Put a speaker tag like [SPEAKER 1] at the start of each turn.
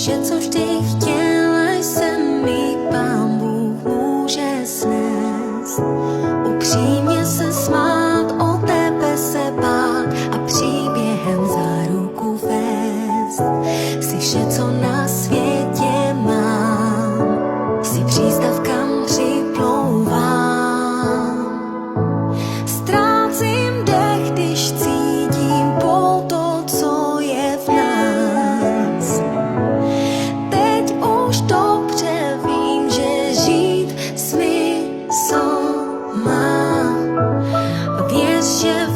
[SPEAKER 1] vše, co vždy chtěla jsem, mi Pán Bůh může snést. Upřímně se smát, o tebe se bát a příběhem za ruku vést. Jsi vše, co na světě mám, jsi přístav, kam připlouvám. Ztrácím dech, když cítím po to, co je v nás. Teď už dobře vím, že žít smysl má. Věř, že